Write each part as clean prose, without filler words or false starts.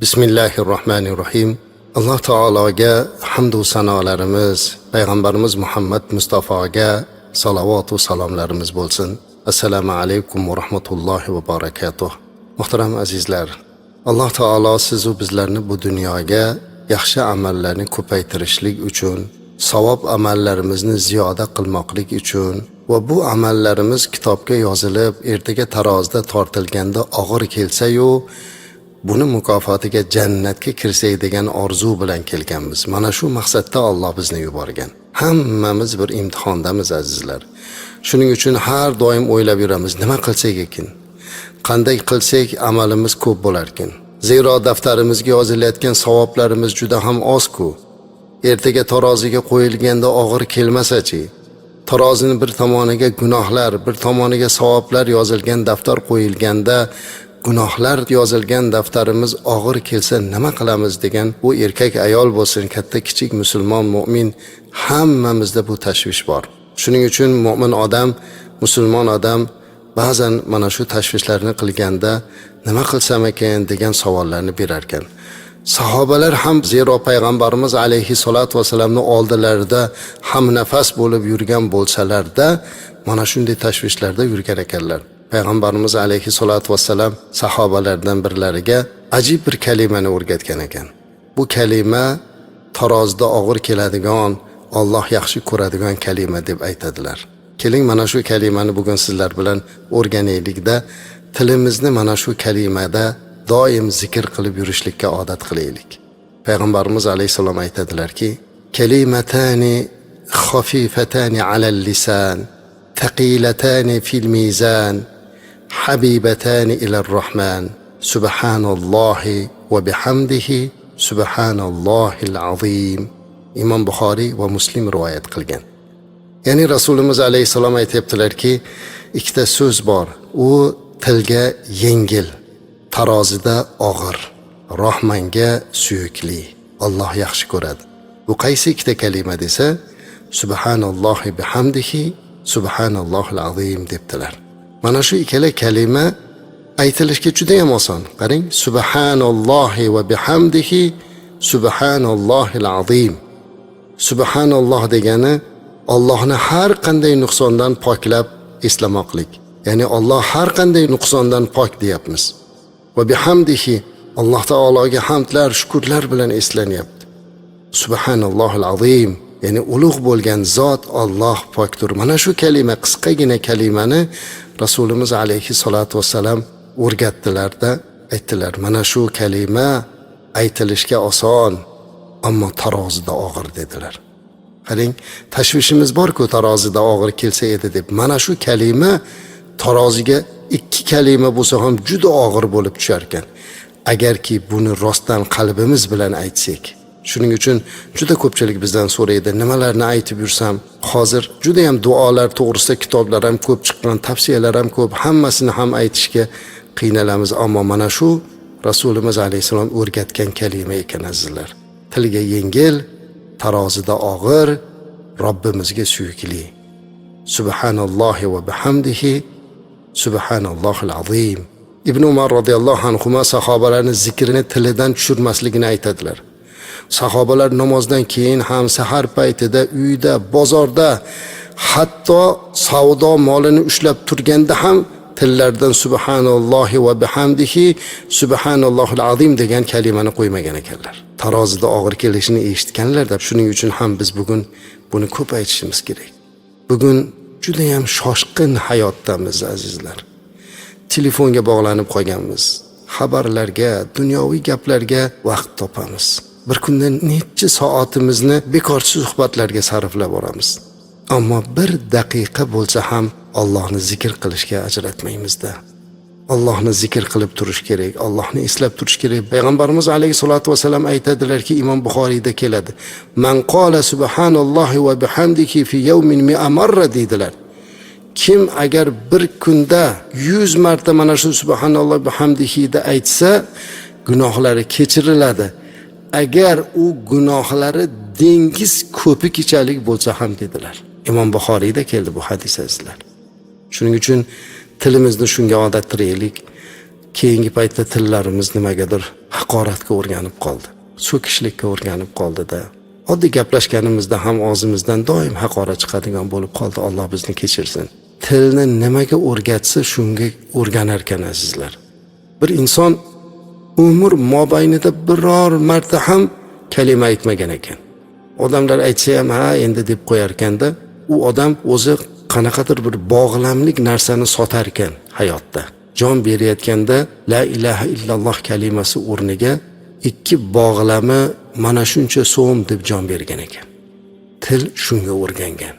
Bismillahirrohmanirrohim. Alloh taologa hamd va sanolarimiz, payg'ambarimiz Muhammad Mustafoga salovat va salomlarimiz bo'lsin. Assalomu alaykum va rahmatullohi va barakatuh. Muhtaram azizlar, Alloh taolo siz va bizlarni bu dunyoga yaxshi amallarni ko'paytirishlik uchun, savob amallarimizni ziyoda qilmoqlik uchun va bu amallarimiz kitobga yozilib, ertaga tarozida tortilganda og'ir kelsa-yu, buni mukofotiga jannatga kirsak degan orzu bilan kelganmiz. Mana shu maqsadda Alloh bizni yuborgan. Hammamiz bir imtihondamiz azizlar. Shuning uchun har doim o'ylab yuramiz, nima qilsak ekan? Qanday qilsak amalimiz ko'p bo'lar ekan? Zero daftarimizga yozilayotgan savoblarimiz juda ham oz-ku. Ertaga taroziga qo'yilganda og'ir kelmasa-chi? Tarozini bir tomoniga gunohlar, bir tomoniga savoblar yozilgan daftar qo'yilganda gunohlar yozilgan daftarimiz og'ir kelsa nima qilamiz degan bu erkak ayol bo'lsin, katta kichik musulmon mu'min hammamizda bu tashvish bor. Shuning uchun mu'min odam, musulmon odam ba'zan mana shu tashvishlarni qilganda nima qilsam ekan degan savollarni berar ekan. Sahobalar ham zero payg'ambarimiz alayhi salatu vasallamning oldilarida ham nafas bo'lib yurgan bo'lsalarda mana shunday tashvishlarda yurgan ekanlar. Payg'ambarimiz alayhi salatu vassalam sahobalardan birlariga ajib bir kalimani o'rgatgan ekan. Bu kalima tarozida og'ir keladigan, Alloh yaxshi ko'radigan kalima deb aytadilar. Keling mana shu kalimani bugun sizlar bilan o'rganaylikda, tilimizni mana shu kalimada doim zikr qilib yurishlikka odat qilaylik. Payg'ambarimiz alayhisalom aytadilarki: "Kalimatani khafifatani alal lisan, thaqilatani fil mizan, habibatani ilar rahman, subhanallohi va bihamdihi, subhanallohil azim." Imom Buxoriy va Muslim rivoyat qilgan. Ya'ni Rasulimiz alayhisalom aytibdilarki, ikkita so'z bor. U tilga yengil, tarozida og'ir, Rahmanga suyukli. Alloh yaxshi ko'radi. Bu qaysi ikkita kalima desa, subhanallohi bihamdihi, subhanallohil azim debdilar. Mana shu ikkala kalima aytilishga juda ham oson. Qarang, subhanallohi va bihamdihi, subhanallohil azim. Subhanalloh degani Allohni har qanday nuqsondan poklab eslamoqlik. Ya'ni Alloh har qanday nuqsondan pok deyapmiz. Va bihamdihi, Alloh taologa hamdlar, shukrlar bilan eslanyapti. Subhanallohil azim, ya'ni ulug' bo'lgan zot Alloh pokdir. Mana shu kalima, qisqagina kalimani Rasulimiz alayhi salatu vasallam o'rgatdilarda aytdilar. Mana shu kalima aytilishga oson, ammo tarozida og'ir dedilar. Qarang, tashvishimiz bor-ku, tarozida og'ir kelsa edi deb. Mana shu kalima taroziga ikki kalima bo'lsa ham juda og'ir bo'lib tushar ekan. Agarki buni rostdan qalbimiz bilan aytsak. Shuning uchun juda ko'pchilik bizdan so'raydi, nimalarni aytib yursam? Hozir juda ham duolar to'g'risida kitoblar ham ko'p chiqqan, tavsiyalar ham ko'p, hammasini ham aytishga qiynalamiz, ammo mana shu Rasulimiz alayhisalom o'rgatgan kalima ekan azizlar. Tilga yengil, tarozida og'ir, Robbimizga suyukli. Subhanallohi va bihamdihi, subhanallohil azim. Ibn Umar radhiyallohu anhu sahobalarning zikrini tilidan tushirmasligini aytadilar. Sahobalar namozdan keyin ham, sahar paytida, uyda, bozorda, hatto savdo molini ushlab turganda ham tillaridan subhanallohi va bihamdihi, subhanallohil azim degan kalimani qo'ymagan ekanlar. Tarozida og'ir kelishini eshitganlarda, shuning uchun ham biz bugun buni ko'p aytishimiz kerak. Bugun juda ham shoshqin hayotdamiz azizlar. Telefonga bog'lanib qolganmiz. Xabarlarga, dunyoviy gaplarga vaqt topamiz. Bir kunda necha soatimizni bekorsiz suhbatlarga sarflab boramiz. Ammo bir daqiqa bo'lsa ham Allohni zikr qilishga ajratmaymizda. Allohni zikr qilib turish kerak, Allohni eslab turish kerak. Payg'ambarimiz alayhisolatu vasallam aytadilarki, Imom Buxoriyda keladi. Man qala subhanallohi va bihamdihi fi yawmin 100 marra deydilar. Kim agar bir kunda 100 marta mana shu subhanalloh bihamdihi da aytsa, gunohlari kechiriladi. Agar u gunohlari dengiz ko'pi kechalik bo'lsa ham dedilar. Imom Buxoriyda keldi bu hadis azizlar. Shuning uchun tilimizni shunga odattiraylik. keyingi paytda tillarimiz nimagadir haqoratga o'rganib qoldi, so'kishlikka o'rganib qoldida, oddiy gaplashganimizda ham og'zimizdan doim haqorat chiqadigan bo'lib qoldi. Alloh bizni kechirsin. Tilni nimaga o'rgatsa shunga o'rganar ekan azizlar. Bir inson umr mobaynida biror marta ham kalima aytmagan ekan. Odamlar aytsa ham ha endi deb qo'yar ekanda, u odam o'zi qanaqadir bir bog'lamlik narsani sotar ekan hayotda. Jon berayotganda la ilaha illalloh kalimasi o'rniga 2 bog'lami mana shuncha so'm deb jon bergan ekan. Til shunga o'rgangan.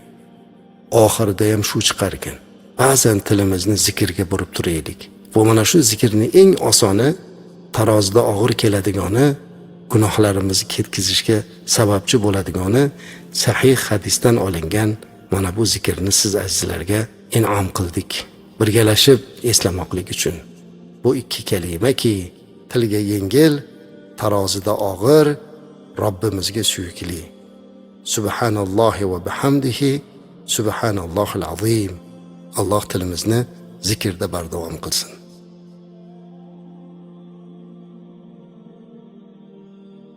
Oxirida ham shu chiqar ekan. Ba'zan tilimizni zikrga burib turaylik. Bu mana shu zikrning eng osoni, tarozida og'ir keladigani, gunohlarimizni ketkizishga sababchi bo'ladigani sahih hadisdan olingan mana bu zikrni siz azizlarga in'om qildik. Birgalashib eslamoqlik uchun. Bu 2 kalimaki tilga yengil, tarozida og'ir, Robbimizga suyukli. Subhanallohi va bihamdihi, subhanallohil azim. Alloh tilimizni zikrda bardavom qilsin.